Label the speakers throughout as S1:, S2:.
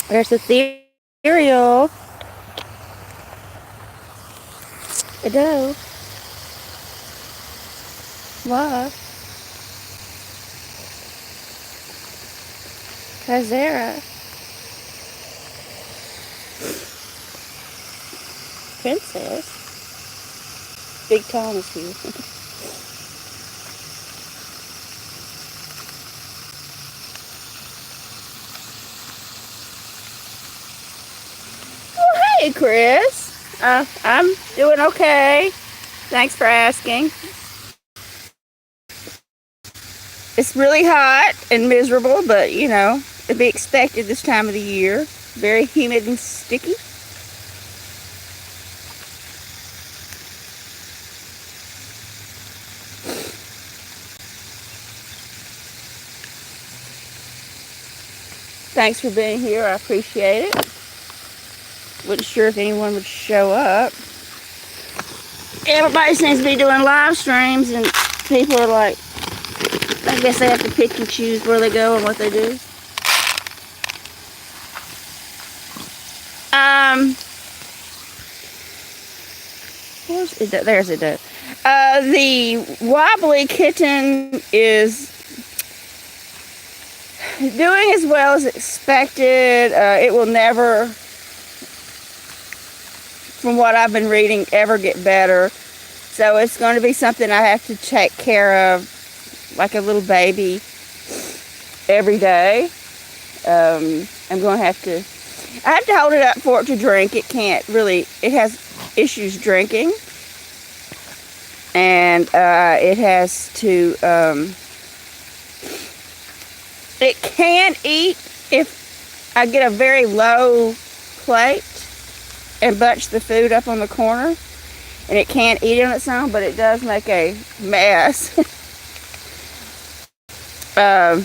S1: There's the cereal. Hello. What? Kazera. Princess. Big Tom is here. Hey, Chris. I'm doing okay. Thanks for asking. It's really hot and miserable, but you know, it'd be expected this time of the year. Very humid and sticky. Thanks for being here. I appreciate it. Wasn't sure if anyone would show up. Everybody seems to be doing live streams, and people are like, I guess they have to pick and choose where they go and what they do. There's it. The wobbly kitten is doing as well as expected. It will never, from what I've been reading, ever get better. So it's going to be something I have to take care of like a little baby every day. I have to hold it up for it to drink. It has issues drinking. And it has to, it can eat if I get a very low plate and bunch the food up on the corner. And it can't eat on its own, but it does make a mess. From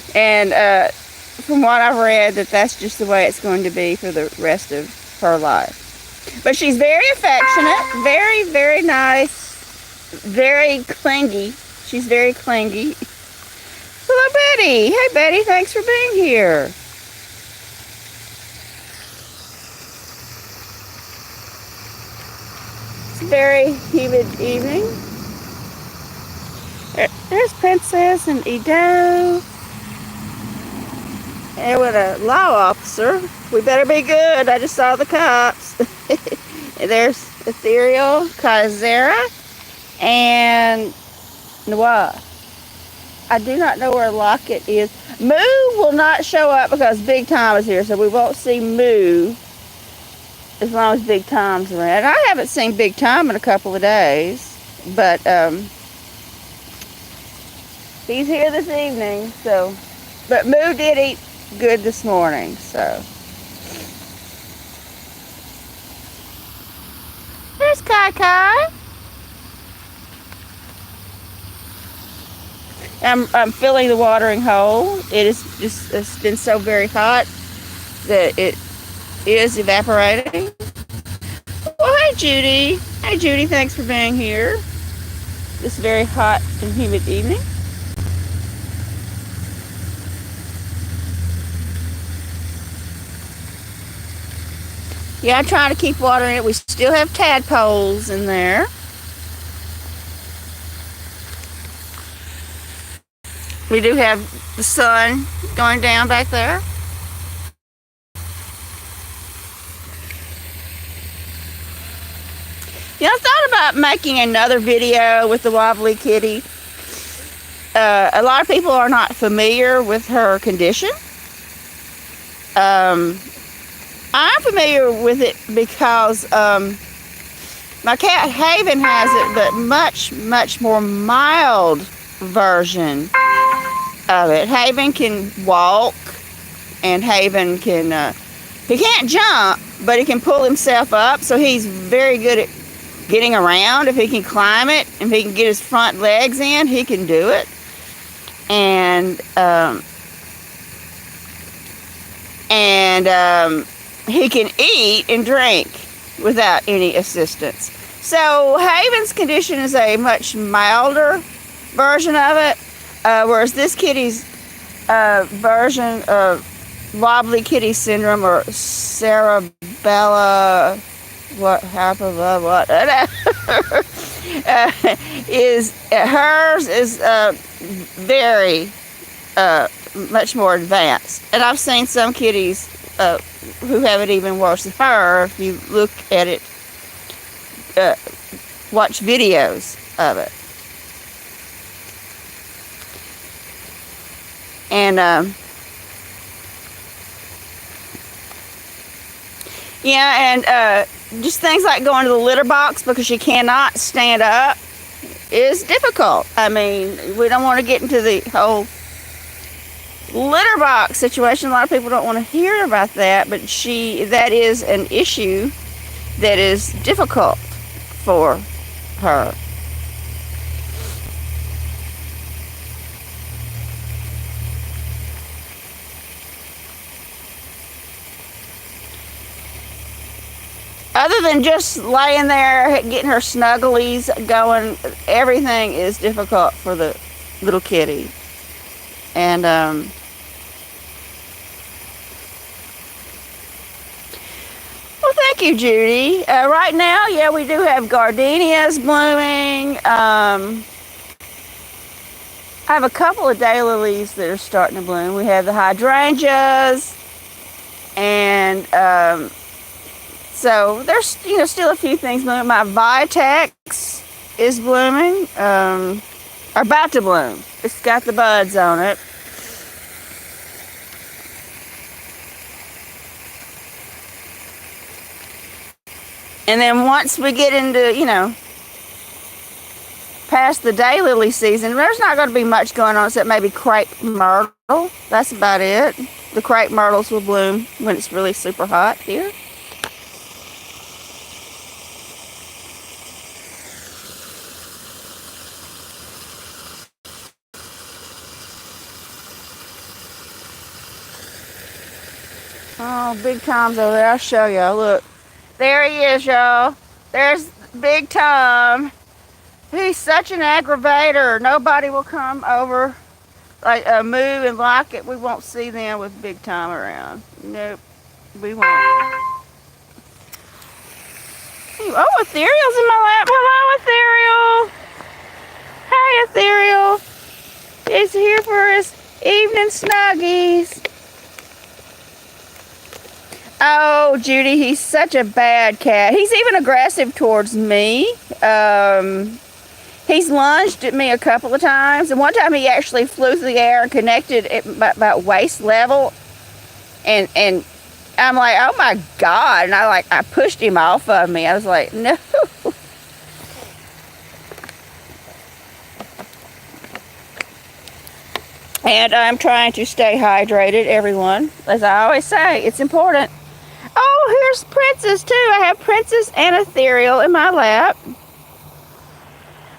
S1: what I've read, that's just the way it's going to be for the rest of her life. But she's very affectionate, very, very nice, very clingy. She's very clingy. Hello, Betty. Hey, Betty, thanks for being here. It's a very humid evening. There's Princess and Edo. And with a law officer. We better be good. I just saw the cops. There's Ethereal, Kazera, and Noah. I do not know where Locket is. Moo will not show up because Big Tom is here, so we won't see Moo as long as Big Tom's around. I haven't seen Big Tom in a couple of days, but he's here this evening, so. But Moo did eat good this morning, so. There's Kai Kai. I'm filling the watering hole. It's been so very hot that it is evaporating. Well, hey Judy. Hey Judy, thanks for being here this very hot and humid evening. Yeah, I'm trying to keep watering it. We still have tadpoles in there. We do have the sun going down back there. Yeah, I thought about making another video with the wobbly kitty. A lot of people are not familiar with her condition. I'm familiar with it because my cat Haven has it, but much, much more mild version of it. Haven can walk, and Haven can, he can't jump, but he can pull himself up, so he's very good at getting around. If he can climb it, if he can get his front legs in, he can do it. And he can eat and drink without any assistance. So Haven's condition is a much milder version of it, whereas this kitty's version of wobbly kitty syndrome or cerebella, what happened, what, is hers is very much more advanced. And I've seen some kitties who have it even worse than her. If you look at it, watch videos of it. And yeah, and just things like going to the litter box because she cannot stand up is difficult. I mean, we don't want to get into the whole litter box situation. A lot of people don't want to hear about that, but that is an issue that is difficult for her. Other than just laying there, getting her snugglies going, everything is difficult for the little kitty. And well, thank you, Judy. Right now, yeah, we do have gardenias blooming. I have a couple of daylilies that are starting to bloom. We have the hydrangeas, and so there's still a few things blooming. My Vitex is blooming, or about to bloom. It's got the buds on it. And then once we get into, past the daylily season, there's not going to be much going on except maybe crepe myrtle. That's about it. The crepe myrtles will bloom when it's really super hot here. Oh, Big Tom's over there. I'll show y'all. Look. There he is, y'all. There's Big Tom. He's such an aggravator. Nobody will come over, move and lock it. We won't see them with Big Tom around. Nope, we won't. Oh, Ethereal's in my lap. Hello, Ethereal. Hi, Ethereal. He's here for his evening snuggies. Oh, Judy, he's such a bad cat. He's even aggressive towards me. He's lunged at me a couple of times. And one time he actually flew through the air and connected at about waist level. And I'm like, oh my God. And I pushed him off of me. I was like, no. And I'm trying to stay hydrated, everyone. As I always say, it's important. Oh, here's Princess, too. I have Princess and Ethereal in my lap.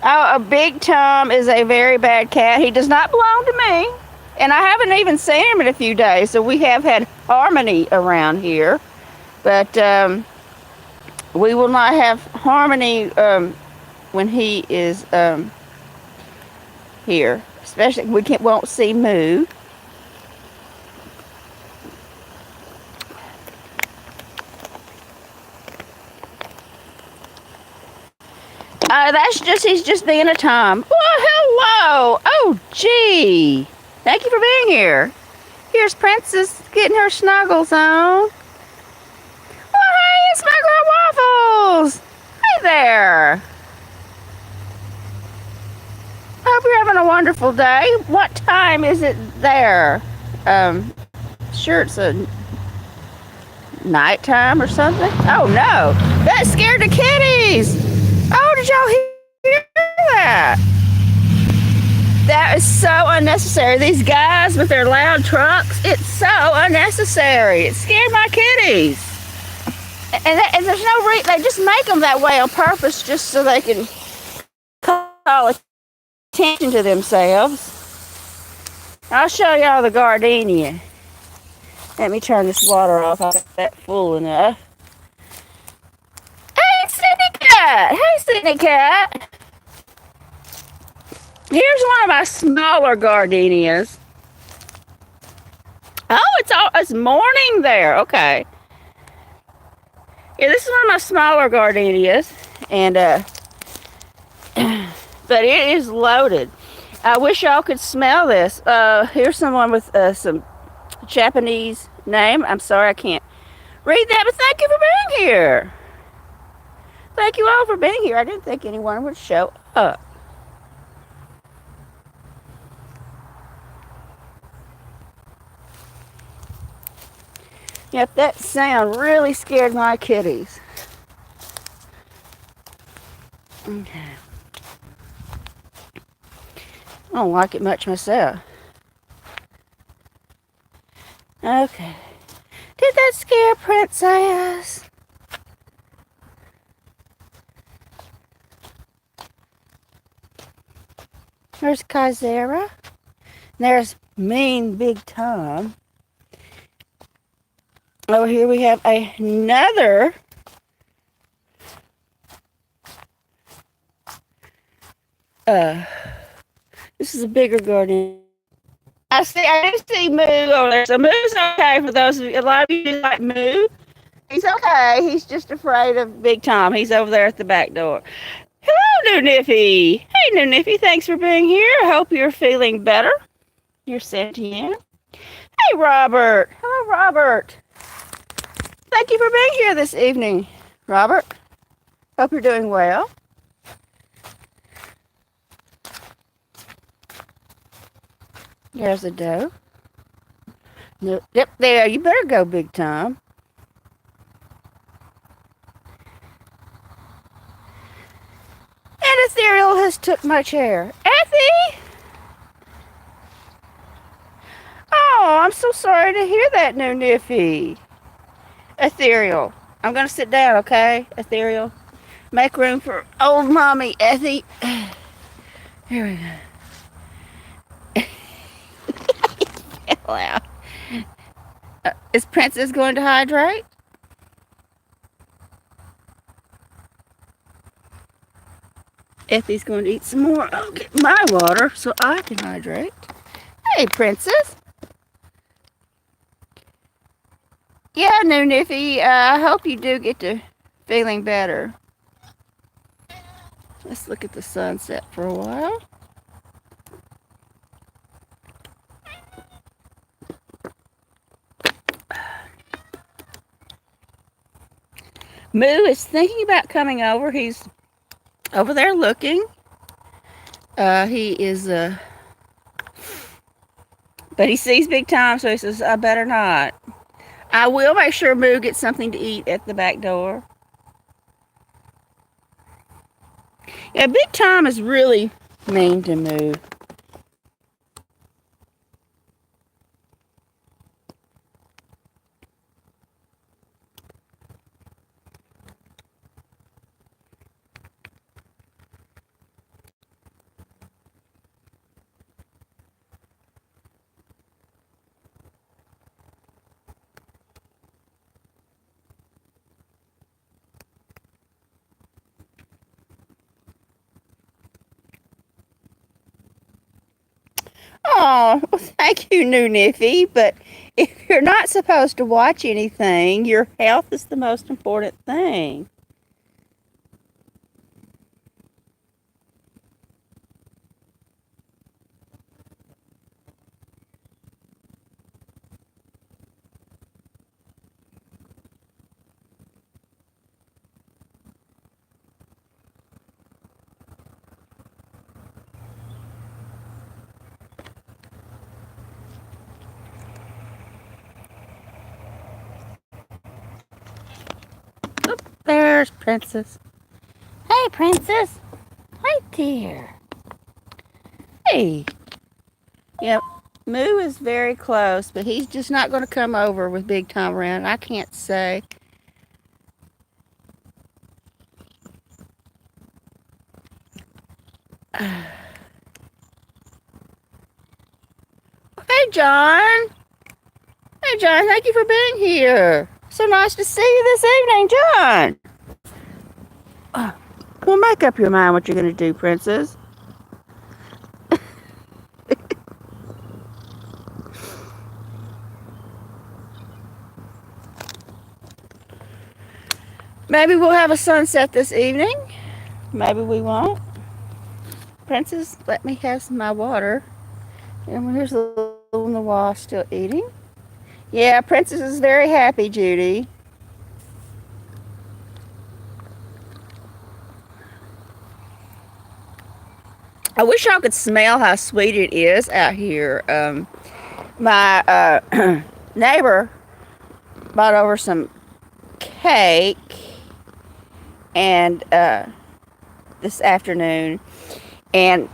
S1: Oh, a Big Tom is a very bad cat. He does not belong to me. And I haven't even seen him in a few days. So we have had harmony around here. But we will not have harmony when he is here. Especially we won't see Moo. He's just being a Tom. Well, hello. Oh, gee. Thank you for being here. Here's Princess getting her snuggles on. Oh, hey, it's my girl Waffles. Hey there. I hope you're having a wonderful day. What time is it there? Sure it's a nighttime or something. Oh no, that scared the kitties. Oh, did y'all hear that? That is so unnecessary. These guys with their loud trucks, it's so unnecessary. It scared my kitties. And there's no reason, they just make them that way on purpose just so they can call attention to themselves. I'll show y'all the gardenia. Let me turn this water off. I got that full enough. Hey, Sydney Cat. Hey, Sydney Cat. Here's one of my smaller gardenias. Oh, it's morning there. Okay. Yeah, this is one of my smaller gardenias, and but it is loaded. I wish y'all could smell this. Here's someone with some Japanese name. I'm sorry I can't read that, but thank you for being here. Thank you all for being here. I didn't think anyone would show up. Yep, that sound really scared my kitties. Okay. I don't like it much myself. Okay. Did that scare Princess? There's Kaizera. There's Mean Big Tom. Over here we have another this is a bigger garden. I do see Moo over there. So Moo's okay for those of you. A lot of you do like Moo. He's okay. He's just afraid of Big Tom. He's over there at the back door. Hello, New Niffy. Hey, New Niffy. Thanks for being here. I hope you're feeling better. You're sentient. Hey, Robert. Hello, Robert. Thank you for being here this evening, Robert. Hope you're doing well. There's a doe. No, yep, there. You better go, Big Tom. And Ethereal has took my chair. Effie! Oh, I'm so sorry to hear that, New Niffy. Ethereal. I'm going to sit down, okay? Ethereal. Make room for old mommy, Effie. Here we go. Fell out. Is Princess going to hydrate? Effie's going to eat some more. I'll get my water so I can hydrate. Hey, Princess. Yeah, New Niffy, I hope you do get to feeling better. Let's look at the sunset for a while. Moo is thinking about coming over. He's over there looking. He is, but he sees Big Tom, so he says, I better not. I will make sure Moo gets something to eat at the back door. Yeah, Big Tom is really mean to Moo. Oh, well, thank you, New Niffy. But if you're not supposed to watch anything, your health is the most important thing. Oh, there's Princess. Hey, Princess. Hi, dear. Hey. Yep. Moo is very close, but he's just not going to come over with Big Tom around. I can't say. Hey, John. Hey, John, thank you for being here. So nice to see you this evening, John. Well, make up your mind what you're going to do, Princess. Maybe we'll have a sunset this evening. Maybe we won't. Princess, let me have some of my water. And here's a little in the wall still eating. Yeah, Princess is very happy, Judy. I wish y'all could smell how sweet it is out here. My neighbor brought over some cake and this afternoon, and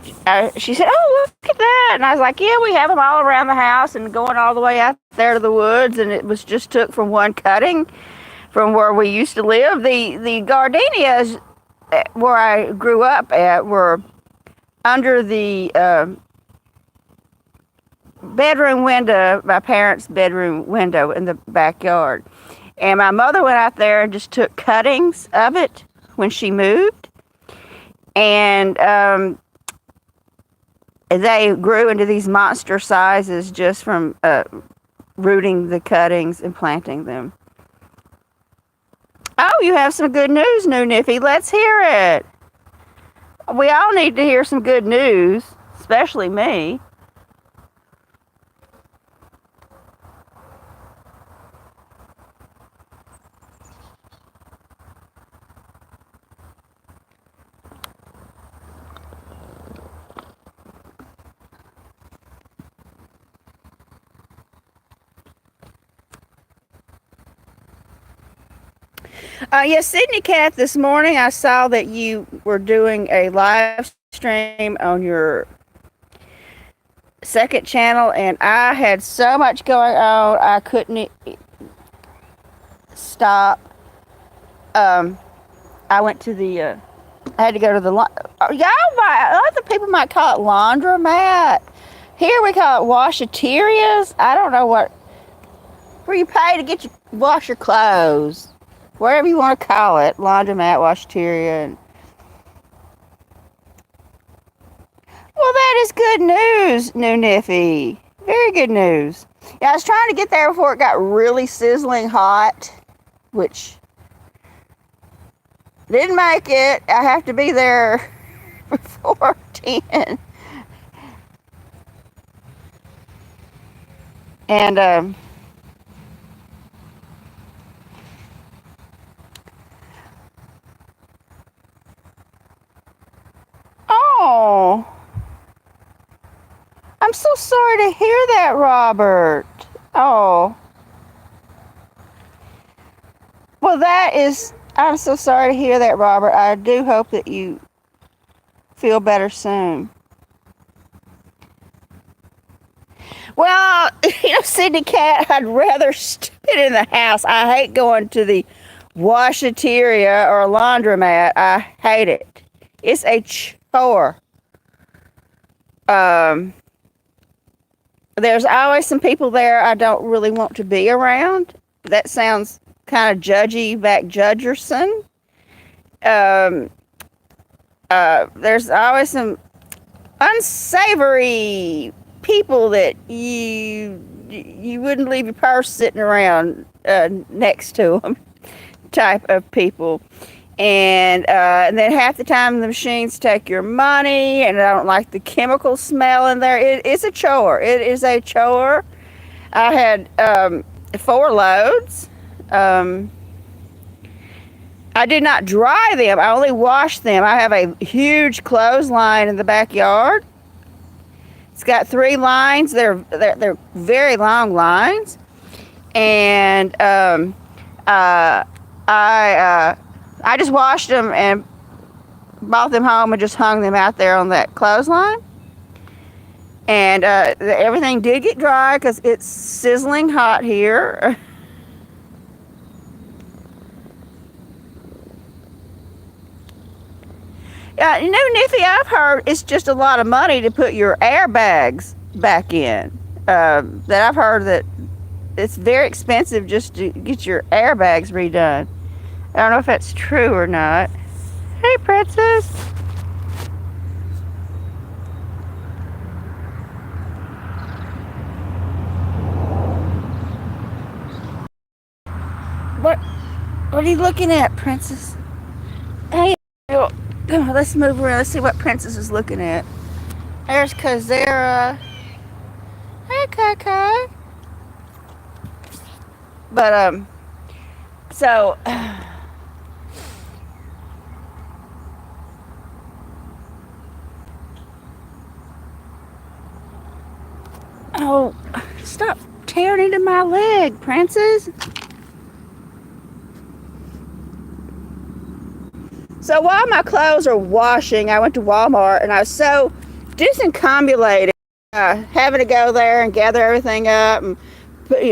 S1: she said, "Oh, look at that!" And I was like, "Yeah, we have them all around the house and going all the way out there to the woods." And it was just took from one cutting from where we used to live. The gardenias where I grew up at were under the bedroom window, my parents' bedroom window in the backyard. And my mother went out there and just took cuttings of it when she moved. And they grew into these monster sizes just from rooting the cuttings and planting them. Oh, you have some good news, New Niffy. Let's hear it. We all need to hear some good news, especially me. Yes, Sydney Cat, this morning I saw that you were doing a live stream on your second channel, and I had so much going on I couldn't stop. I went to the I had to go to the other people might call it laundromat. Here we call it washaterias. I don't know where you pay to wash your clothes, whatever you want to call it, laundromat, washateria. Well, that is good news, New Niffy. Very good news. Yeah, I was trying to get there before it got really sizzling hot, which didn't make it. I have to be there before 10. And oh, I'm so sorry to hear that, Robert. Oh. Well, I'm so sorry to hear that, Robert. I do hope that you feel better soon. Well, Sydney Cat, I'd rather sit in the house. I hate going to the washateria or laundromat. I hate it. It's a chore. There's always some people there I don't really want to be around. That sounds kind of judgy, back Judgerson. There's always some unsavory people that you wouldn't leave your purse sitting around next to them, type of people. And then half the time the machines take your money, and I don't like the chemical smell in there. It's a chore. It is a chore. I had 4 loads. I did not dry them. I only washed them. I have a huge clothesline in the backyard. It's got 3 lines. They're very long lines, and I just washed them and brought them home and just hung them out there on that clothesline. And everything did get dry because it's sizzling hot here. Niffy, I've heard it's just a lot of money to put your airbags back in. That I've heard that it's very expensive just to get your airbags redone. I don't know if that's true or not. Hey, Princess. What are you looking at, Princess? Hey, come on, let's move around. Let's see what Princess is looking at. There's Kazera. Hey, Kai. But, so... Oh, stop tearing into my leg, Princess. So while my clothes are washing, I went to Walmart and I was so discombobulated, having to go there and gather everything up and put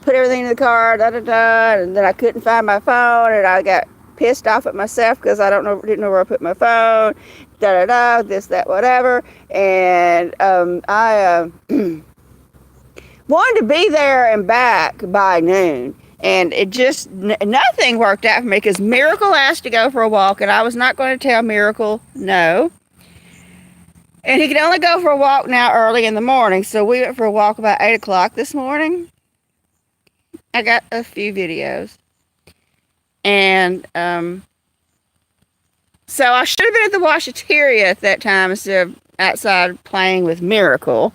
S1: everything in the car, and then I couldn't find my phone and I got pissed off at myself because I didn't know where I put my phone, this, that, whatever, and I wanted to be there and back by noon. And it just, nothing worked out for me because Miracle asked to go for a walk and I was not going to tell Miracle no. And he could only go for a walk now early in the morning. So we went for a walk about 8 o'clock this morning. I got a few videos. And so I should have been at the washateria at that time instead of outside playing with Miracle.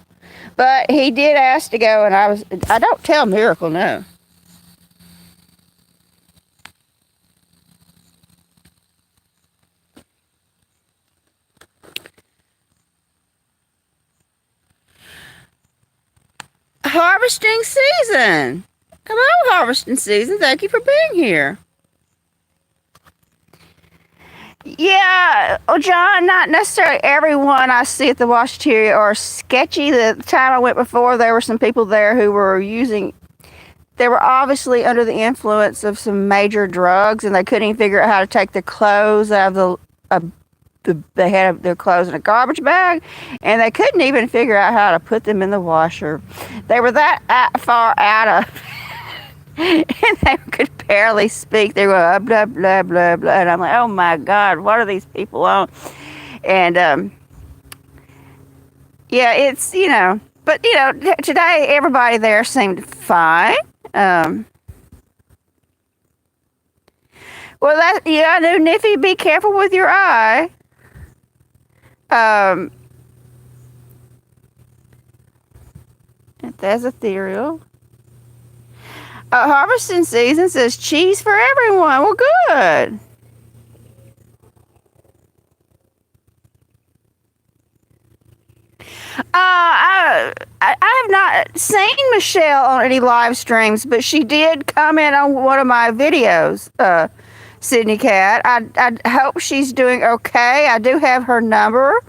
S1: But he did ask to go and I don't tell Miracle no. Harvesting season. Hello, harvesting season. Thank you for being here. Yeah, well, John, not necessarily everyone I see at the washateria are sketchy. The time I went before, there were some people there who were they were obviously under the influence of some major drugs and they couldn't even figure out how to take their clothes out of they had their clothes in a garbage bag and they couldn't even figure out how to put them in the washer. They were that far out of and they could barely speak. They were blah, blah, blah, blah. And I'm like, oh my God, what are these people on? And yeah, it's, but today everybody there seemed fine. Well, I knew, Niffy, be careful with your eye. That's ethereal. Harvesting season says cheese for everyone. Well, good. I have not seen Michelle on any live streams, but she did comment on one of my videos, Sydney Cat. I hope she's doing okay. I do have her number.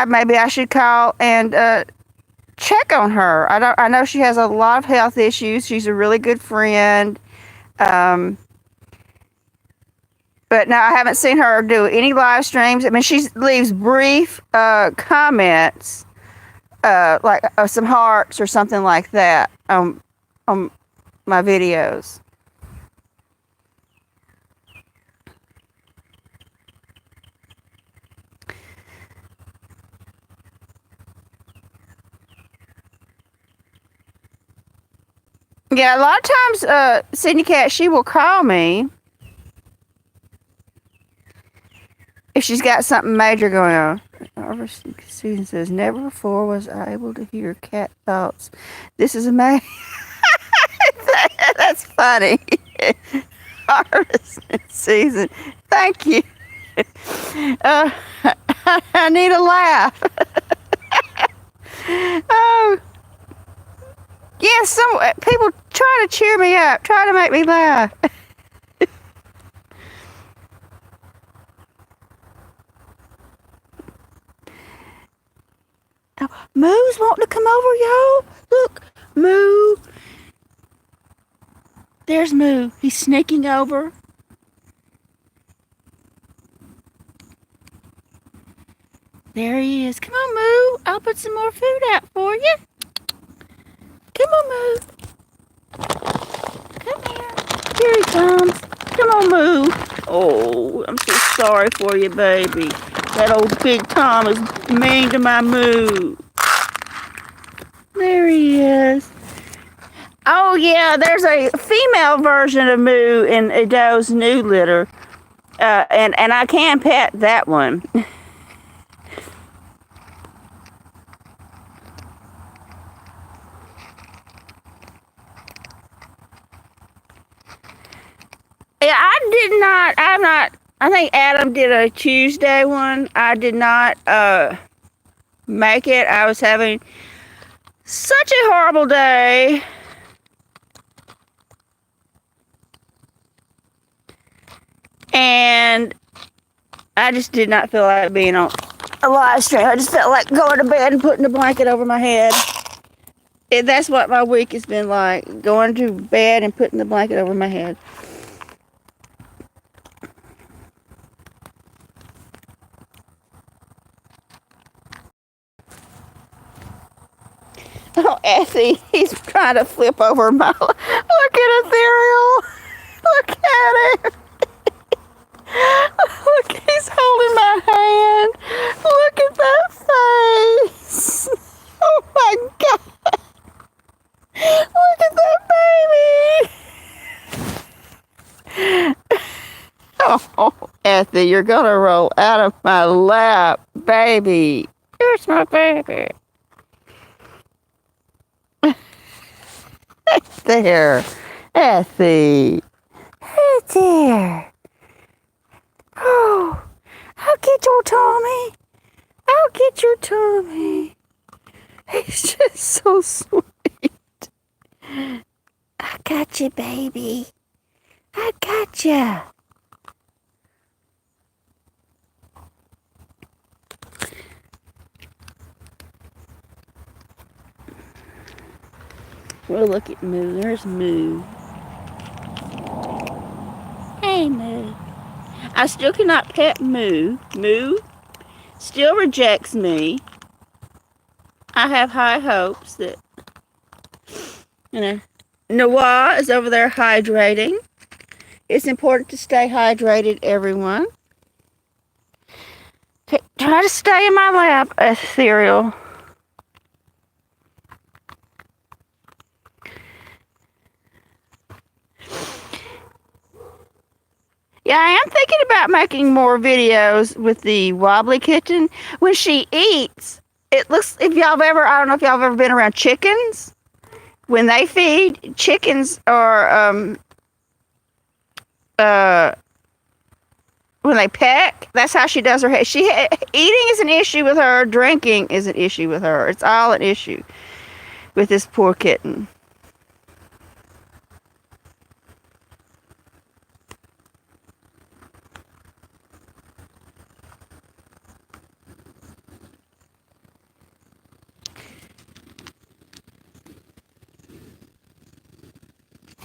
S1: Maybe I should call and check on her. I know she has a lot of health issues. She's a really good friend. But no, I haven't seen her do any live streams. I mean, she leaves brief comments, like some hearts or something like that on my videos. Yeah, a lot of times, Sydney Cat, she will call me if she's got something major going on. Susan says, never before was I able to hear cat thoughts. This is amazing. That's funny. Harvesting season. Thank you. I need a laugh. Oh. Yeah, some people try to cheer me up, try to make me laugh. Moo's wanting to come over, y'all. Look, Moo. There's Moo. He's sneaking over. There he is. Come on, Moo. I'll put some more food out for you. Come on, Moo. Come here. Here he comes. Come on, Moo. Oh, I'm so sorry for you, baby. That old Big Tom is mean to my Moo. There he is. Oh yeah, there's a female version of Moo in Edo's new litter, and I can pet that one. Yeah, I did not. I'm not. I think Adam did a Tuesday one. I did not make it. I was having such a horrible day. And I just did not feel like being on a live stream. I just felt like going to bed and putting a blanket over my head. That's what my week has been like. Going to bed and putting the blanket over my head. Oh, Effie, he's trying to flip over my... Look at Ethereal. Look at him. Look, he's holding my hand. Look at that face. Oh my God. Look at that baby. Oh, Effie, you're going to roll out of my lap, baby. Here's my baby. There, Effie. Hey there. Oh, I'll get your Tommy. I'll get your Tommy. He's just so sweet. I got you, baby. I got you. Well, look at Moo. There's Moo. Hey, Moo. I still cannot pet Moo. Moo still rejects me. I have high hopes that, Noah is over there hydrating. It's important to stay hydrated, everyone. Try to stay in my lap, Ethereal. Yeah, I am thinking about making more videos with the wobbly kitten. When she eats, it looks, I don't know if y'all have ever been around chickens. When they feed, chickens are, when they peck, that's how she does her head. Eating is an issue with her. Drinking is an issue with her. It's all an issue with this poor kitten.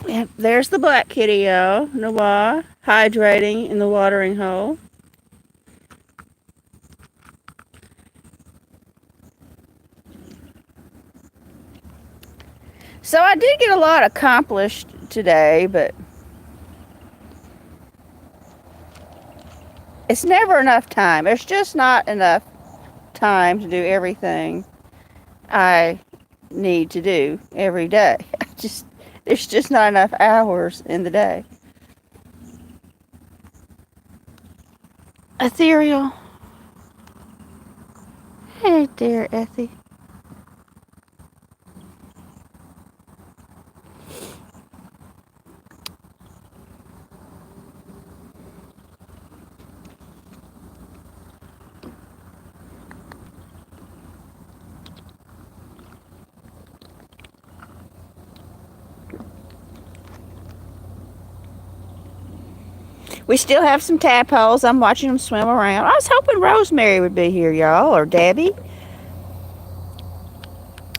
S1: Yep, there's the black kitty, y'all. Noah, hydrating in the watering hole. So I did get a lot accomplished today, but it's never enough time. There's just not enough time to do everything I need to do every day. There's just not enough hours in the day. Ethereal. Hey there, Effie. We still have some tadpoles. I'm watching them swim around. I was hoping Rosemary would be here, y'all, or Debbie.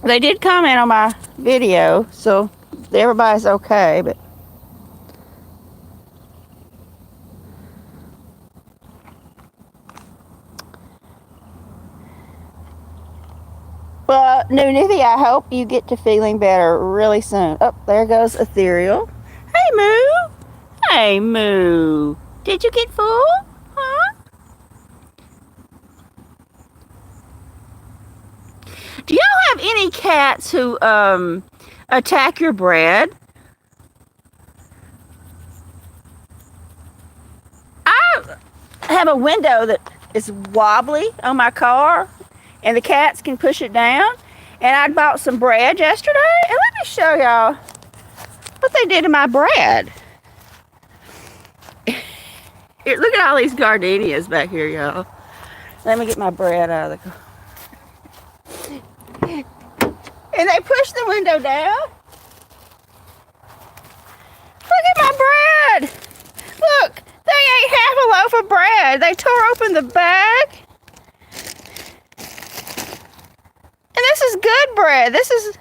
S1: They did comment on my video, so everybody's okay, but well, Nunithi, I hope you get to feeling better really soon. Oh, there goes Ethereal. Hey, Moo. Hey, Moo. Did you get full? Huh? Do y'all have any cats who attack your bread. I have a window that is wobbly on my car, and the cats can push it down. And I bought some bread yesterday, and let me show y'all what they did to my bread. Look at all these gardenias back here, y'all. Let me get my bread out of the car. And they pushed the window down. Look at my bread. Look, they ate half a loaf of bread. They tore open the bag. And this is good bread. This is...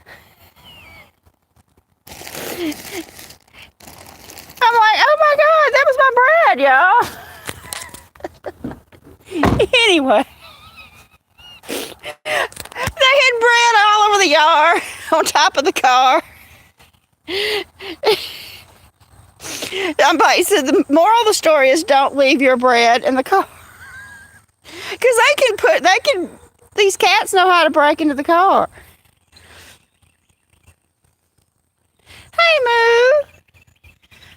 S1: I'm like, oh my God, that was my bread, y'all. Anyway. They had bread all over the yard, on top of the car. So the moral of the story is don't leave your bread in the car. Because these cats know how to break into the car. Hey, Moo.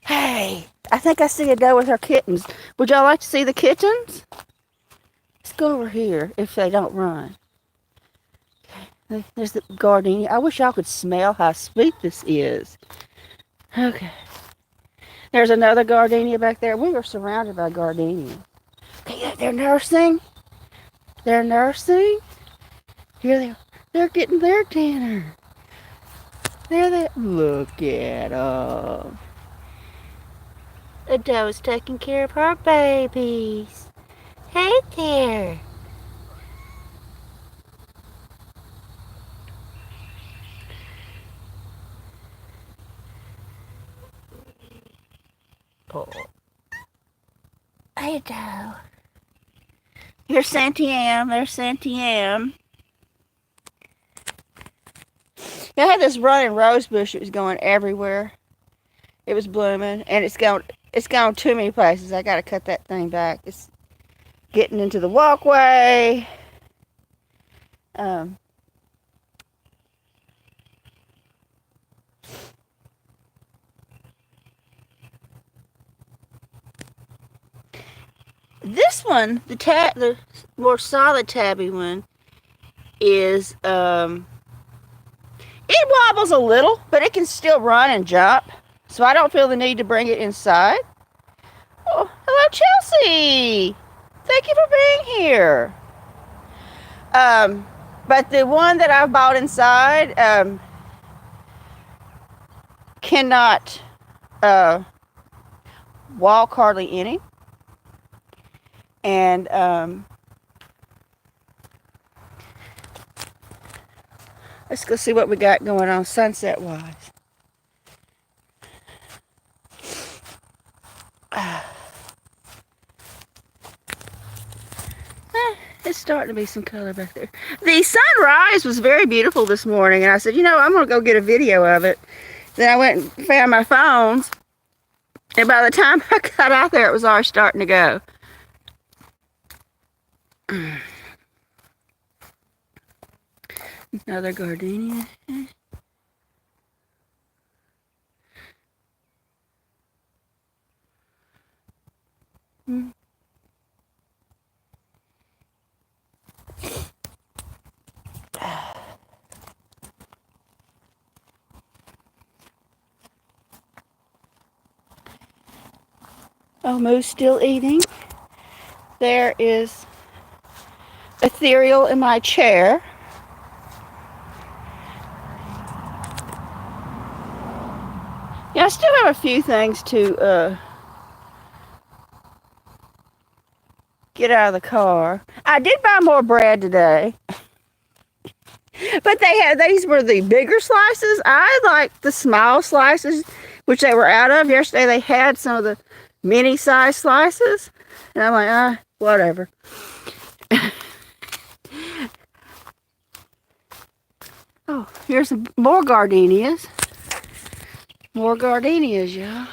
S1: Hey, I think I see a doe with her kittens. Would y'all like to see the kittens? Let's go over here if they don't run. Okay, there's the gardenia. I wish y'all could smell how sweet this is. Okay. There's another gardenia back there. We are surrounded by gardenias. Okay, they're nursing. They're nursing. Here they are. They're getting their dinner. Look at them. The doe's taking care of her babies. Hey there. Oh. Hey, doe. Here's Santiam. There's Santiam. I had this running rose bush. It was going everywhere. It was blooming, and it's gone too many places. I got to cut that thing back. It's getting into the walkway. This one, the more solid tabby one, is it wobbles a little, but it can still run and jump. So I don't feel the need to bring it inside. Oh, hello, Chelsea. Thank you for being here. But the one that I've bought inside cannot walk hardly any. And let's go see what we got going on sunset-wise. It's starting to be some color back there. The sunrise was very beautiful this morning, and I said, you know, I'm going to go get a video of it. Then I went and found my phones, and by the time I got out there, it was already starting to go. Another gardenia. Oh, Moo's still eating. There is ethereal in my chair. Yeah, I still have a few things to get out of the car. I did buy more bread today. But these were the bigger slices. I like the small slices, which they were out of. Yesterday they had some of the mini size slices. And I'm like, whatever. Oh, here's some more gardenias. More gardenias, y'all.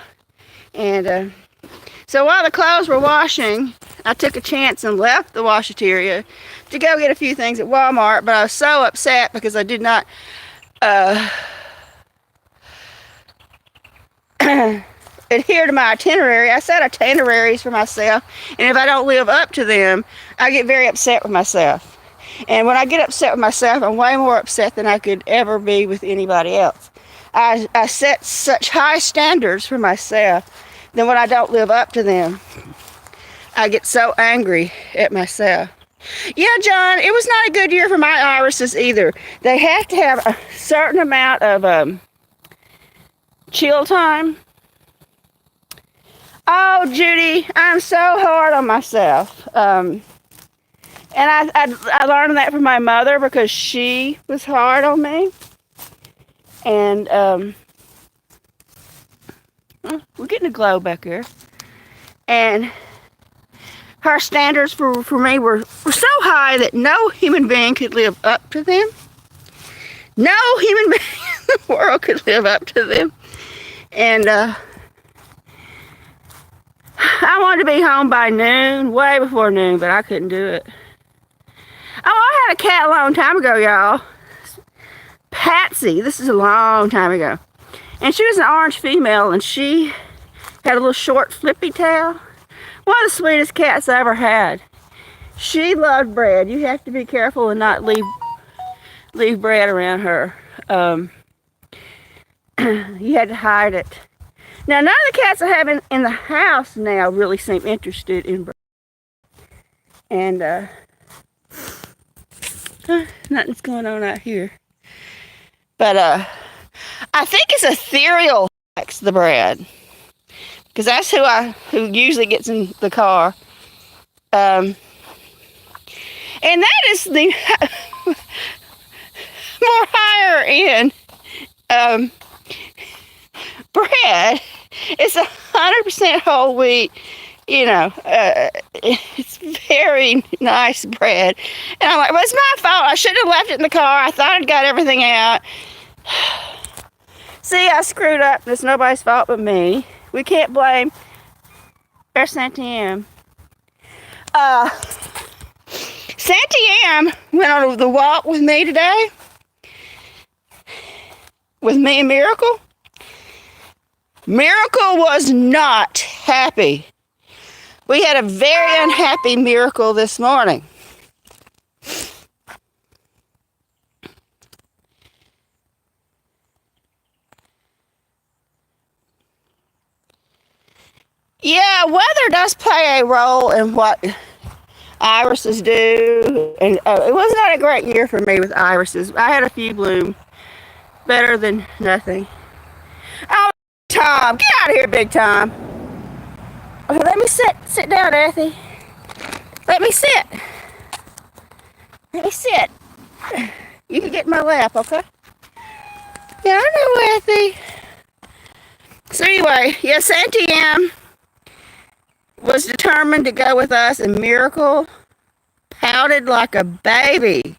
S1: And so while the clothes were washing, I took a chance and left the washateria to go get a few things at Walmart, but I was so upset because I did not adhere to my itinerary. I set itineraries for myself, and if I don't live up to them, I get very upset with myself. And when I get upset with myself, I'm way more upset than I could ever be with anybody else. I set such high standards for myself, then when I don't live up to them, I get so angry at myself. Yeah, John, it was not a good year for my irises either. They have to have a certain amount of chill time. Oh, Judy, I'm so hard on myself. And I learned that from my mother because she was hard on me. And we're getting a glow back here. And her standards for me were so high that no human being could live up to them. No human being in the world could live up to them. And I wanted to be home by noon, way before noon, but I couldn't do it. Oh, I had a cat a long time ago, y'all. Patsy, this is a long time ago. And she was an orange female, and she had a little short flippy tail. One of the sweetest cats I ever had. She loved bread. You have to be careful and not leave bread around her. You had to hide it. Now, none of the cats I have in the house now really seem interested in bread. And nothing's going on out here. But I think it's ethereal likes the bread. Because that's who usually gets in the car. And that is the more higher end bread. It's 100% whole wheat. You know, it's very nice bread. And I'm like, well, it's my fault. I should have left it in the car. I thought I'd got everything out. See, I screwed up. It's nobody's fault but me. We can't blame our Santa Am. Santa Am went on the walk with me today. With me and Miracle. Miracle was not happy. We had a very unhappy Miracle this morning. Yeah, weather does play a role in what irises do. And it was not a great year for me with irises. I had a few bloom. Better than nothing. Oh, Tom, get out of here, Big Tom. Okay, let me sit down, Ethy. Let me sit. Let me sit. You can get in my lap, okay? Yeah, I know, Ethy. So anyway, yeah, Santa Am was determined to go with us, and Miracle pouted like a baby.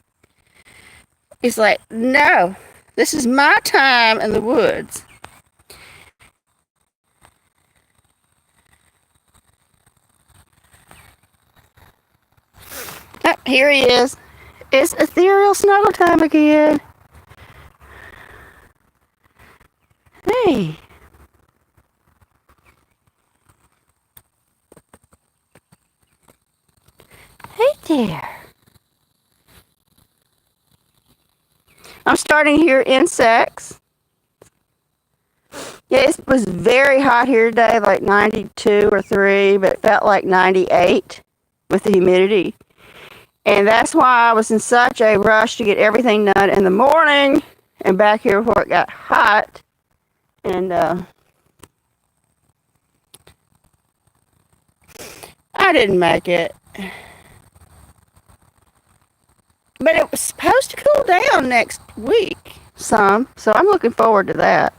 S1: He's like, no, this is my time in the woods. Oh, here he is. It's ethereal snuggle time again. Hey. Hey there. I'm starting to hear insects. Yeah, it was very hot here today, like 92 or 3, but it felt like 98 with the humidity. And that's why I was in such a rush to get everything done in the morning and back here before it got hot. And I didn't make it. But it was supposed to cool down next week some, so I'm looking forward to that.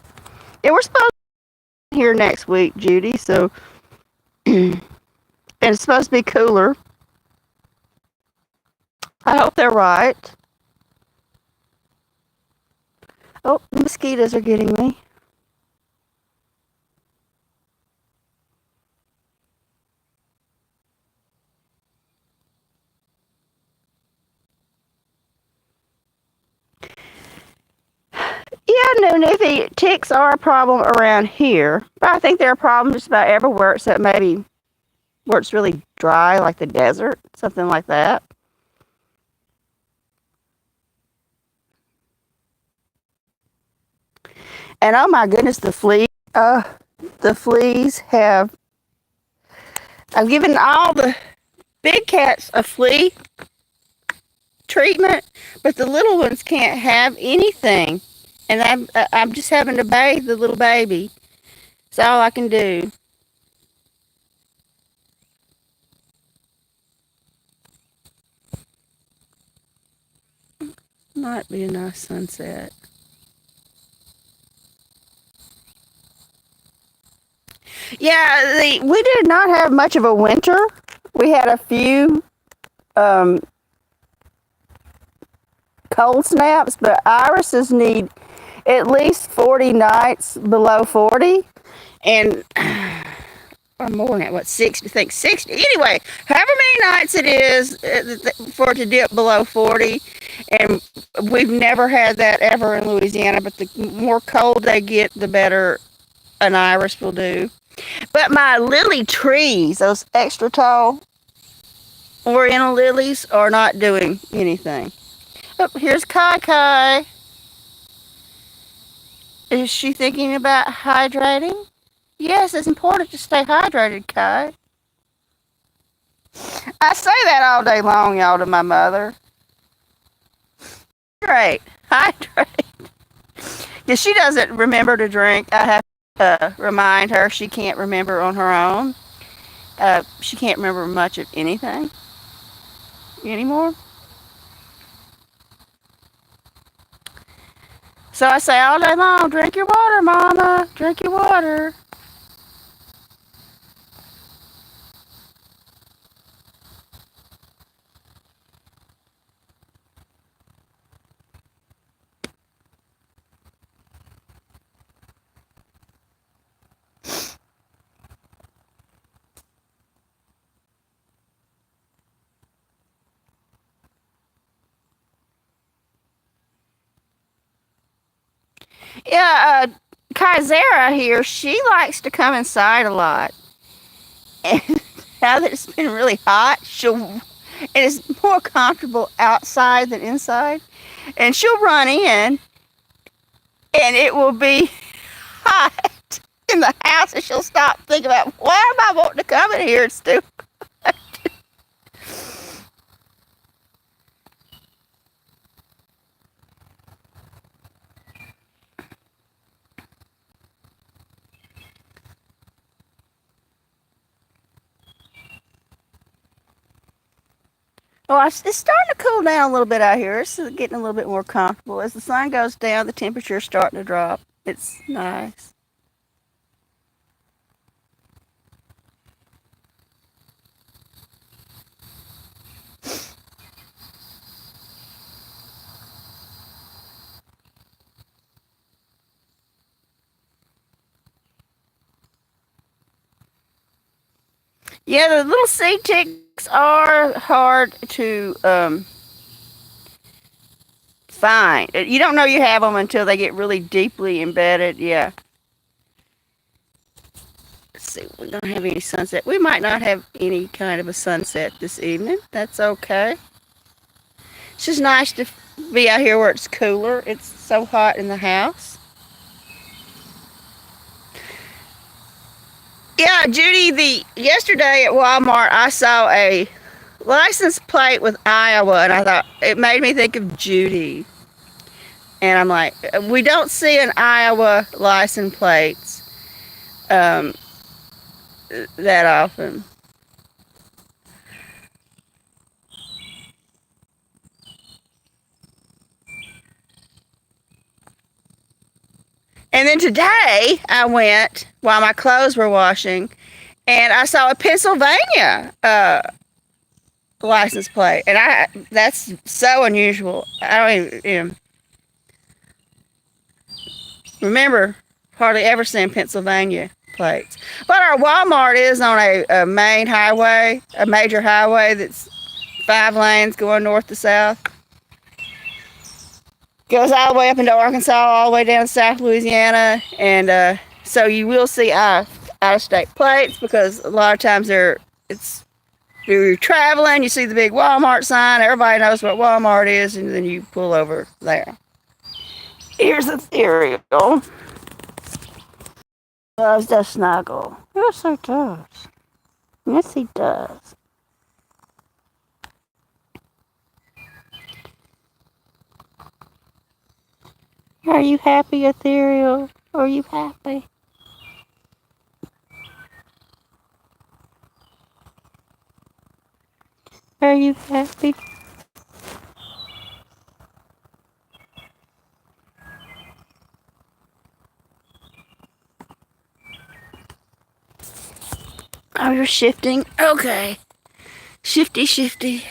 S1: Yeah, we're supposed to be here next week, Judy, so and it's supposed to be cooler. I hope they're right. Oh, the mosquitoes are getting me. Yeah, no, Nithy, ticks are a problem around here, but I think they're a problem just about everywhere except maybe where it's really dry, like the desert, something like that. And oh my goodness, the fleas have. I've given all the big cats a flea treatment, but the little ones can't have anything. And I'm just having to bathe the little baby. It's all I can do. Might be a nice sunset. Yeah, we did not have much of a winter. We had a few um, cold snaps, but irises need at least 40 nights below 40. And or more than that, what, 60? I think 60. Anyway, however many nights it is for it to dip below 40. And we've never had that ever in Louisiana, but the more cold they get, the better an iris will do. But my lily trees, those extra tall oriental lilies, are not doing anything. Oh, here's Kai Kai. Is she thinking about hydrating? Yes, it's important to stay hydrated, Kai. I say that all day long, y'all, to my mother. Hydrate. Because she doesn't remember to drink. I have to remind her she can't remember on her own. She can't remember much of anything anymore. So I say all day long, drink your water, Mama. Drink your water. Yeah, Kaizera here, she likes to come inside a lot. And now that it's been really hot, and it's more comfortable outside than inside. And she'll run in, and it will be hot in the house, and she'll stop thinking about, why am I wanting to come in here? It's stupid. Well, it's starting to cool down a little bit out here. It's getting a little bit more comfortable. As the sun goes down, the temperature's starting to drop. It's nice. Yeah, the little seed ticks are hard to find. You don't know you have them until they get really deeply embedded. Yeah. Let's see, we don't have any sunset. We might not have any kind of a sunset this evening. That's okay. It's just nice to be out here where it's cooler. It's so hot in the house. Yeah, Judy, yesterday at Walmart, I saw a license plate with Iowa, and I thought, it made me think of Judy. And I'm like, we don't see an Iowa license plates that often. And then today I went while my clothes were washing, and I saw a Pennsylvania license plate, and that's so unusual. I don't even remember hardly ever seeing Pennsylvania plates. But our Walmart is on a main highway, a major highway that's 5 lanes going north to south. Goes all the way up into Arkansas, all the way down to South Louisiana, and so you will see out of state plates because a lot of times it's you're traveling, you see the big Walmart sign, everybody knows what Walmart is, and then you pull over there. Here's the cereal. Loves to snuggle. Yes, he does. Yes, he does. Are you happy, Ethereal? Are you happy? Are you happy? Oh, you're shifting? Okay. Shifty, shifty.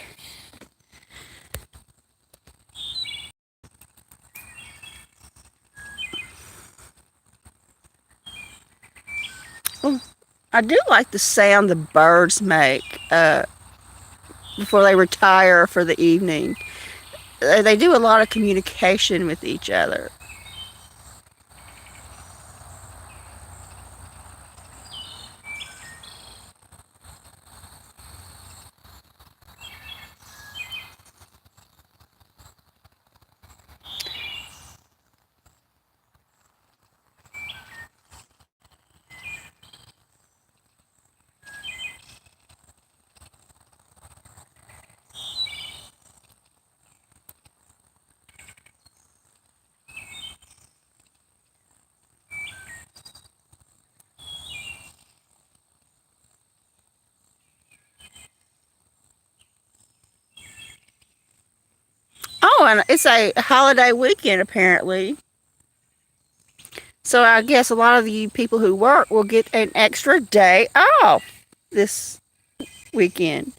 S1: Well, I do like the sound the birds make before they retire for the evening. They do a lot of communication with each other. Oh, and it's a holiday weekend apparently. So I guess a lot of you people who work will get an extra day off this weekend.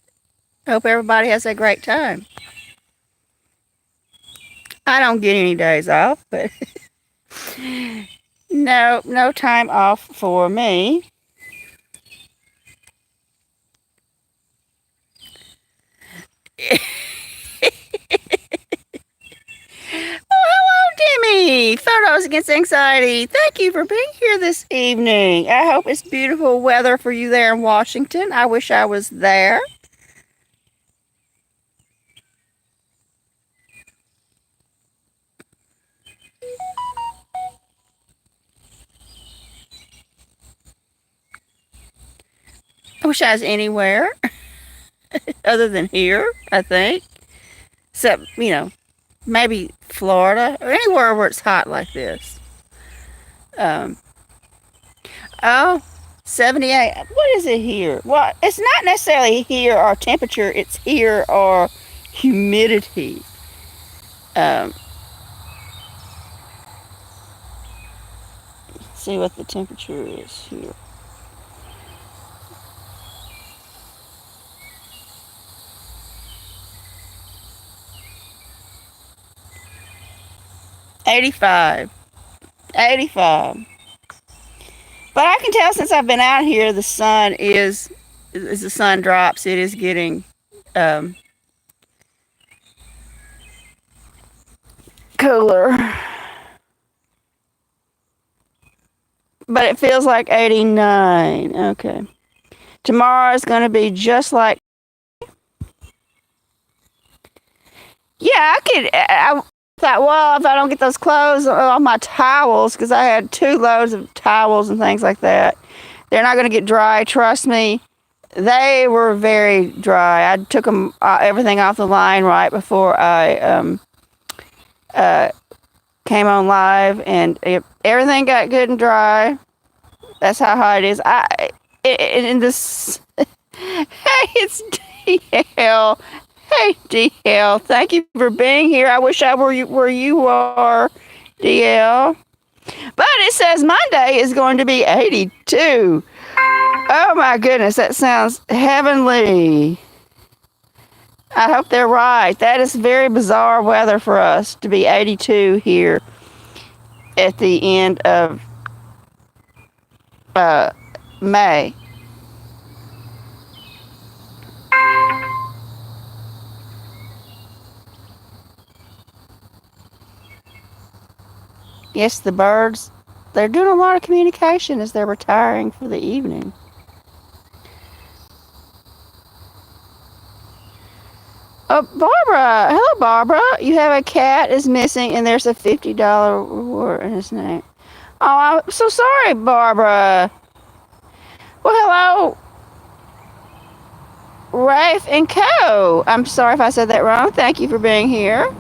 S1: I hope everybody has a great time. I don't get any days off, but no time off for me. Timmy, Photos Against Anxiety. Thank you for being here this evening. I hope it's beautiful weather for you there in Washington. I wish I was there. I wish I was anywhere other than here, I think. Except, maybe Florida or anywhere where it's hot like this. Um, oh, 78. What is it here? Well, it's not necessarily here or temperature, it's here or humidity. Um, see what the temperature is here. 85. 85. But I can tell since I've been out here, the sun is, as the sun drops, it is getting cooler. But it feels like 89. Okay. Tomorrow is going to be just like. Yeah, I thought, well, if I don't get those clothes on my towels, because I had 2 loads of towels and things like that, they're not going to get dry. Trust me. They were very dry. I took them everything off the line right before I came on live, and everything got good and dry. That's how hot it is. In this, hey, it's DL. Hey, DL. Thank you for being here. I wish I were where you are, DL. But it says Monday is going to be 82. Oh my goodness, that sounds heavenly. I hope they're right. That is very bizarre weather for us to be 82 here at the end of May. Yes, the birds, they're doing a lot of communication as they're retiring for the evening. Barbara. Hello, Barbara. You have a cat is missing, and there's a $50 reward in his name. Oh, I'm so sorry, Barbara. Well, hello, Rafe and Co. I'm sorry if I said that wrong. Thank you for being here.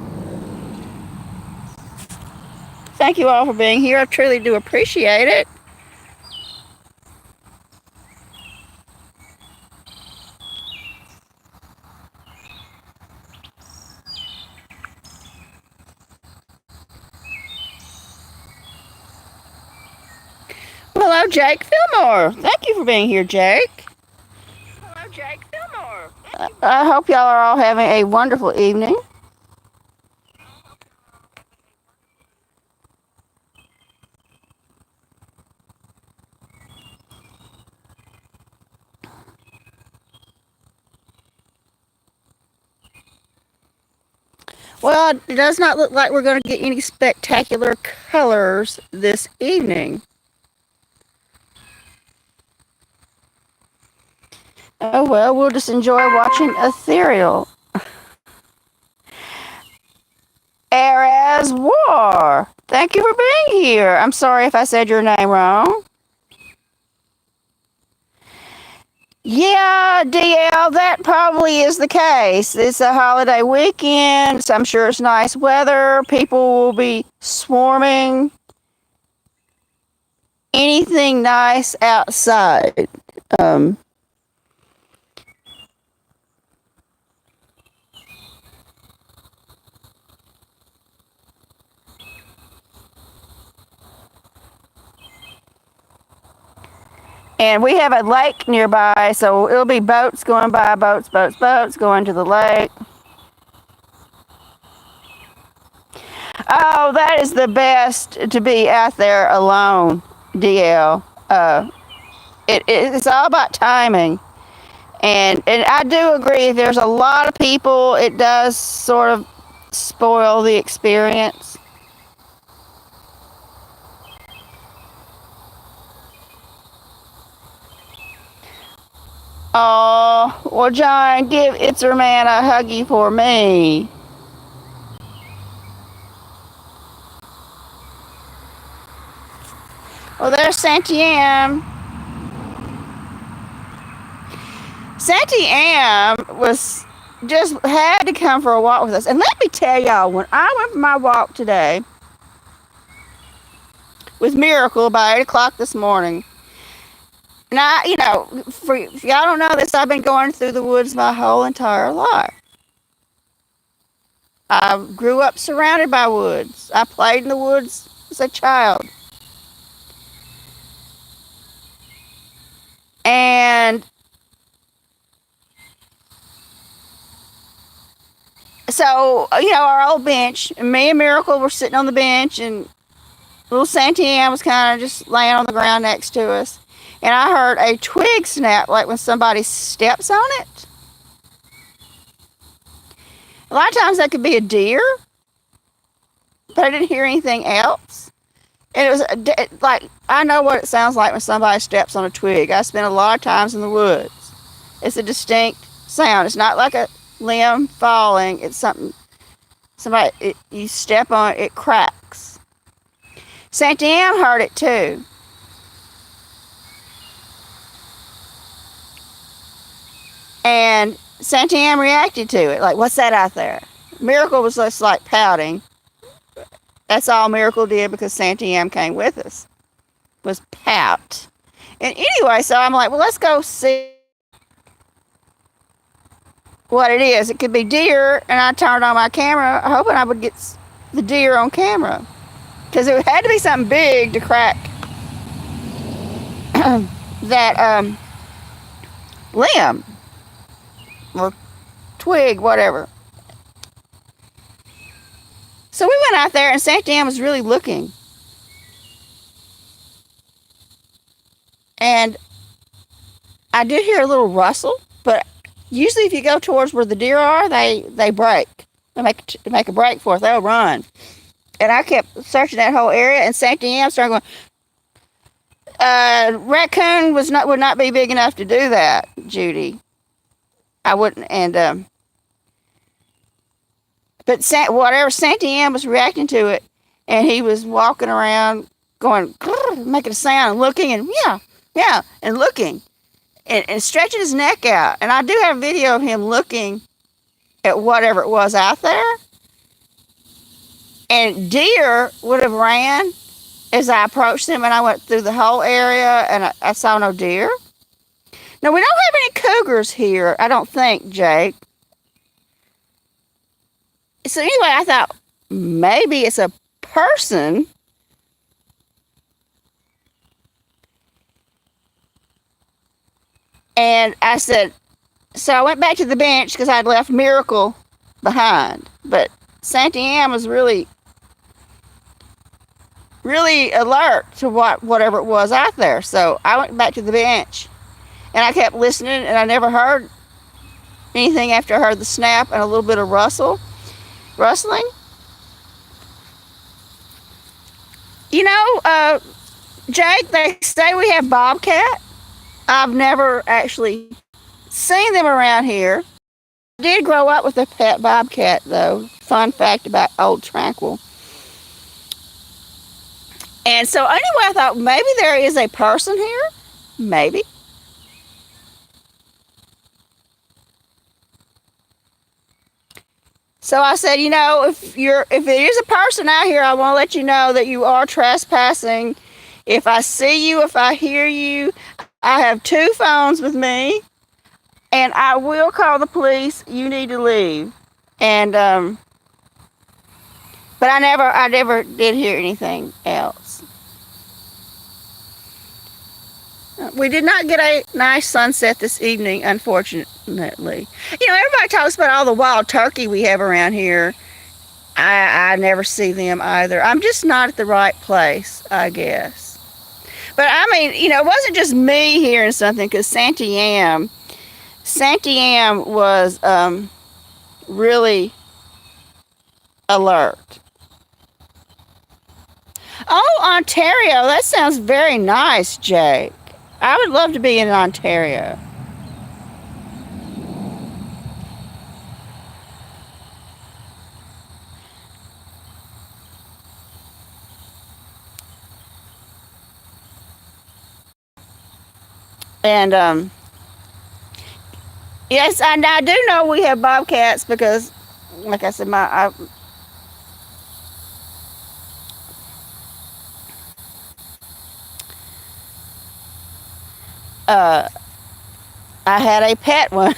S1: Thank you all for being here. I truly do appreciate it. Hello, Jake Fillmore. Thank you for being here, Jake. Hello, Jake Fillmore. I hope y'all are all having a wonderful evening. Well, it does not look like we're going to get any spectacular colors this evening. Oh well, we'll just enjoy watching Ethereal. Eras War. Thank you for being here. I'm sorry if I said your name wrong. Yeah, DL, that probably is the case. It's a holiday weekend, so I'm sure it's nice weather. People will be swarming. Anything nice outside. Um, And we have a lake nearby, so it'll be boats going by, boats going to the lake. Oh, that is the best to be out there alone, DL. It's all about timing. And I do agree, if there's a lot of people, it does sort of spoil the experience. Oh, well, John, give Itzer Man a huggy for me. Well, there's Santiam. Santiam was just had to come for a walk with us. And let me tell y'all, when I went for my walk today with Miracle by 8 o'clock this morning, and if y'all don't know this, I've been going through the woods my whole entire life. I grew up surrounded by woods. I played in the woods as a child. And so, our old bench, and me and Miracle were sitting on the bench, and little Santiam was kind of just laying on the ground next to us. And I heard a twig snap like when somebody steps on it. A lot of times that could be a deer, but I didn't hear anything else. And it was like, I know what it sounds like when somebody steps on a twig. I spent a lot of times in the woods. It's a distinct sound. It's not like a limb falling. It's you step on it, it cracks. Santiam heard it too. And Santiam reacted to it, like, what's that out there? Miracle was just like pouting. That's all Miracle did because Santiam came with us, was pout. And anyway, so I'm like, well, let's go see what it is. It could be deer, and I turned on my camera, hoping I would get the deer on camera. Because it had to be something big to crack that limb or twig, whatever. So we went out there, and Santiam was really looking. And I did hear a little rustle, but usually if you go towards where the deer are, they break. They make a break for it. They'll run. And I kept searching that whole area, and Santa Am started going, raccoon would not be big enough to do that, Judy. I wouldn't, and but whatever, Santa Am was reacting to it, and he was walking around going, making a sound and looking, and yeah, and looking, and stretching his neck out. And I do have a video of him looking at whatever it was out there. And deer would have ran as I approached them, and I went through the whole area, and I saw no deer. Now, we don't have any cougars here, I don't think, Jake. So anyway, I thought maybe it's a person. And I said, so I went back to the bench because I'd left Miracle behind. But Santa Am was really alert to whatever it was out there. So I went back to the bench, and I kept listening, and I never heard anything after I heard the snap and a little bit of rustling. You know, Jake, they say we have bobcat. I've never actually seen them around here. I did grow up with a pet bobcat, though. Fun fact about old Tranquil. And so anyway, I thought maybe there is a person here. Maybe. So I said, you know, if it is a person out here, I want to let you know that you are trespassing. If I see you, if I hear you, I have 2 phones with me, and I will call the police. You need to leave. And but I never did hear anything else. We did not get a nice sunset this evening, unfortunately. You know, everybody talks about all the wild turkey we have around here. I never see them either. I'm just not at the right place, I guess. But I mean, you know, it wasn't just me hearing something, because Santa Am was really alert. Oh, Ontario, that sounds very nice, Jake. I would love to be in Ontario. And yes, I do know we have bobcats because, like I said, I had a pet one.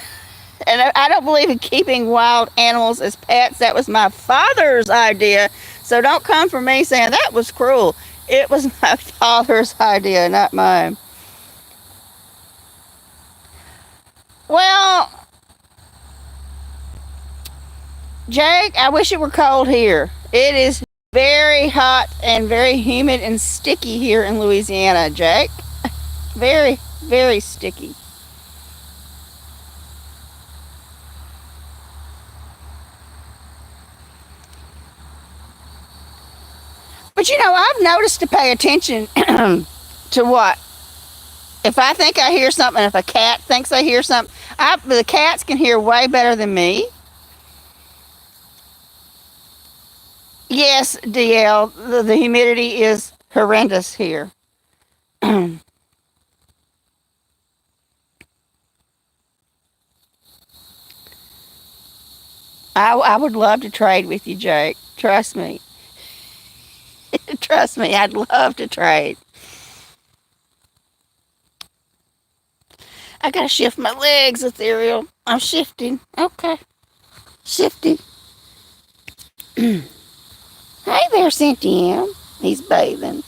S1: And I don't believe in keeping wild animals as pets. That was my father's idea. So don't come for me saying that was cruel. It was my father's idea, not mine. Well, Jake, I wish it were cold here. It is very hot and very humid and sticky here in Louisiana, Jake. Very, very sticky. But you know, I've noticed to pay attention to what. If I think I hear something, if a cat thinks I hear something, the cats can hear way better than me. Yes, DL, the humidity is horrendous here. I would love to trade with you, Jake. Trust me. Trust me, I'd love to trade. I gotta shift my legs, Ethereal. I'm shifting. Okay. Shifting. Hey there, Cynthia. He's bathing.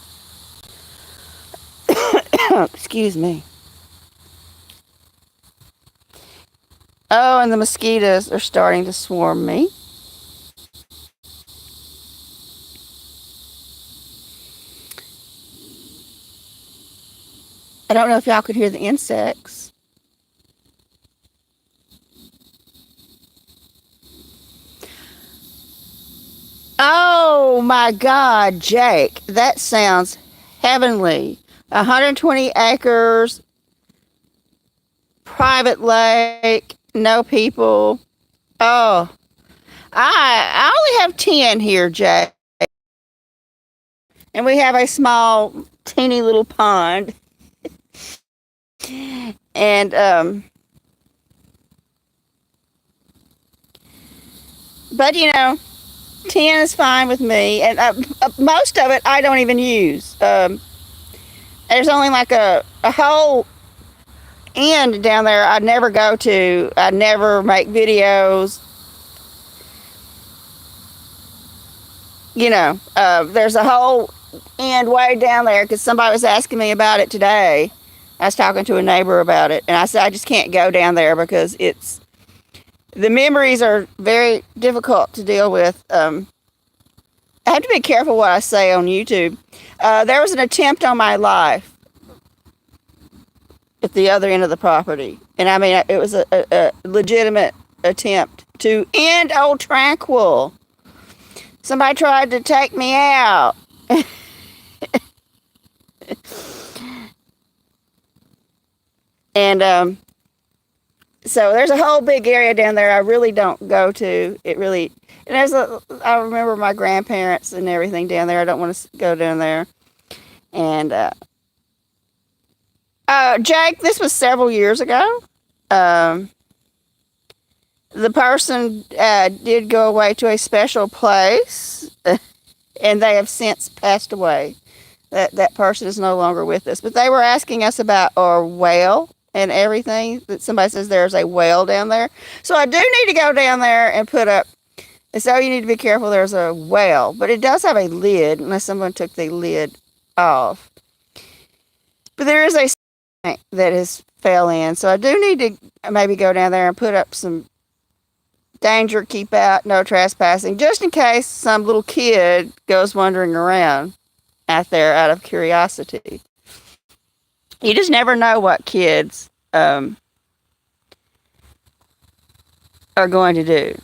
S1: Excuse me. Oh, and the mosquitoes are starting to swarm me. I don't know if y'all could hear the insects. Oh, Oh my God, Jake, that sounds heavenly. 120 acres, private lake, no people. Oh, I only have 10 here, Jake. And we have a small, teeny little pond. And, but 10 is fine with me. And most of it I don't even use. There's only like a whole end down there I never go to. I never make videos. There's a whole end way down there because somebody was asking me about it today. I was talking to a neighbor about it, and I said I just can't go down there because the memories are very difficult to deal with. I have to be careful what I say on YouTube. There was an attempt on my life at the other end of the property, and I mean it was a legitimate attempt to end old Tranquil. Somebody tried to take me out. And so there's a whole big area down there I really don't go to. I remember my grandparents and everything down there. I don't want to go down there. And Jake, this was several years ago. The person did go away to a special place, and they have since passed away. That person is no longer with us. But they were asking us about our whale and everything. That somebody says there's a whale down there. So I do need to go down there and put up. So you need to be careful. There's a whale, but it does have a lid, unless someone took the lid off. But there is a snake that has fell in. So I do need to maybe go down there and put up some danger, keep out, no trespassing, just in case some little kid goes wandering around out there out of curiosity. You just never know what kids are going to do.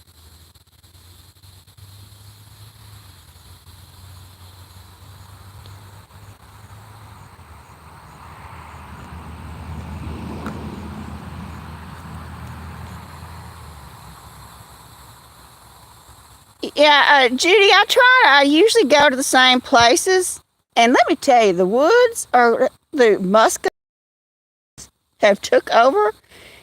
S1: Yeah, Judy, I usually go to the same places. And let me tell you, the woods or the muscadines have took over.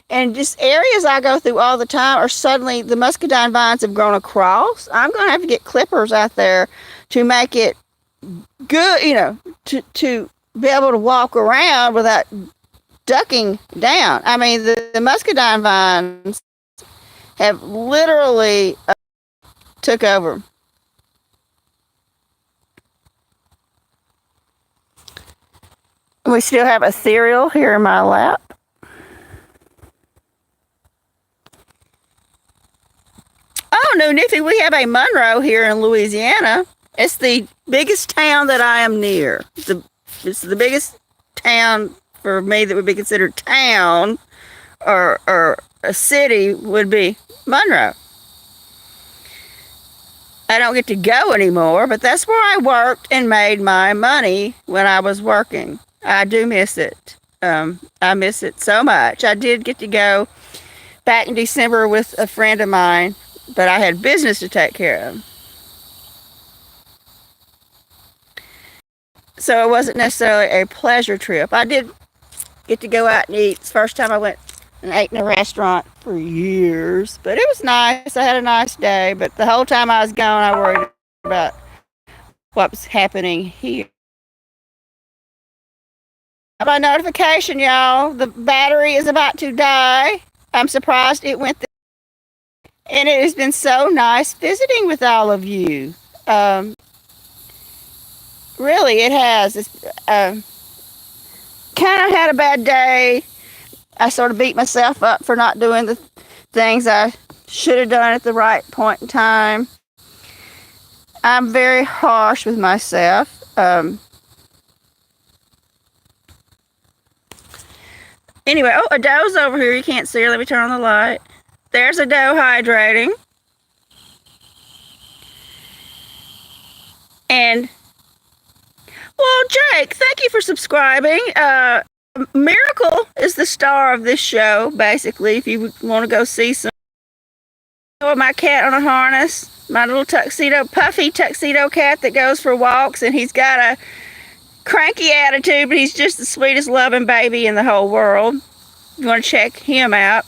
S1: And just areas I go through all the time are suddenly the muscadine vines have grown across. I'm going to have to get clippers out there to make it good, to be able to walk around without ducking down. I mean, the muscadine vines have literally took over. We still have a cereal here in my lap. Oh, no, Nifty, we have a Monroe here in Louisiana. It's the biggest town that I am near. It's the biggest town for me that would be considered town or a city would be Monroe. I don't get to go anymore, but that's where I worked and made my money when I was working. I do miss it. I miss it so much. I did get to go back in December with a friend of mine, but I had business to take care of. So it wasn't necessarily a pleasure trip. I did get to go out and eat. It's the first time I went and ate in a restaurant for years, but it was nice. I had a nice day, but the whole time I was gone, I worried about what was happening here. By notification, y'all, the battery is about to die. I'm surprised it went there. And it has been so nice visiting with all of you. Really, it has. It's kind of had a bad day. I sort of beat myself up for not doing the things I should have done at the right point in time. I'm very harsh with myself. Anyway, oh, a doe's over here. You can't see her. Let me turn on the light. There's a doe hydrating. And, well, Jake, thank you for subscribing. Miracle is the star of this show, basically, if you want to go see some. My cat on a harness, my little puffy tuxedo cat that goes for walks, and he's got a cranky attitude, but he's just the sweetest loving baby in the whole world. You want to check him out.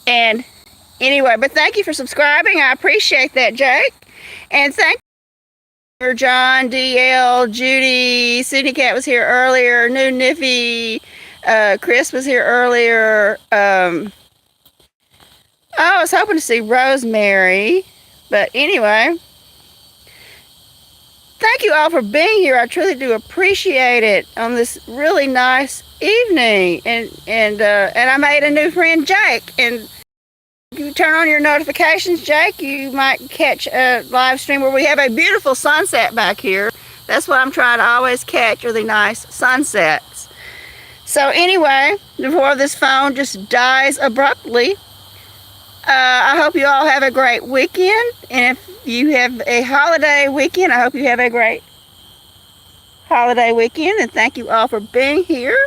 S1: And anyway, but thank you for subscribing. I appreciate that, Jake. And thank you for John, DL, Judy, Sydney Cat was here earlier, New Niffy, Chris was here earlier. I was hoping to see Rosemary, but anyway, thank you all for being here. I truly do appreciate it on this really nice evening. And I made a new friend, Jake. And if you turn on your notifications, Jake, you might catch a live stream where we have a beautiful sunset back here. That's what I'm trying to always catch, really nice sunsets. So anyway, before this phone just dies abruptly, I hope you all have a great weekend, and if you have a holiday weekend, I hope you have a great holiday weekend, and thank you all for being here.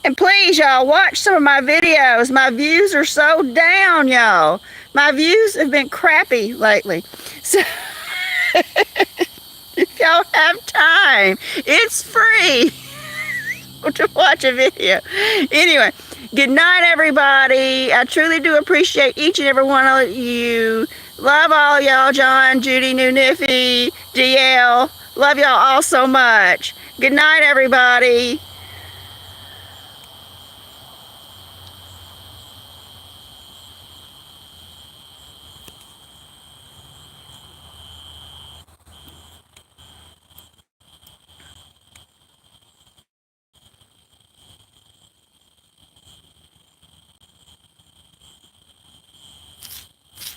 S1: And please, y'all, watch some of my videos. My views are so down, y'all. My views have been crappy lately. So, if y'all have time, it's free to watch a video. Anyway. Good night, everybody. I truly do appreciate each and every one of you. Love all y'all, John, Judy, New Niffy, DL. Love y'all all so much. Good night, everybody.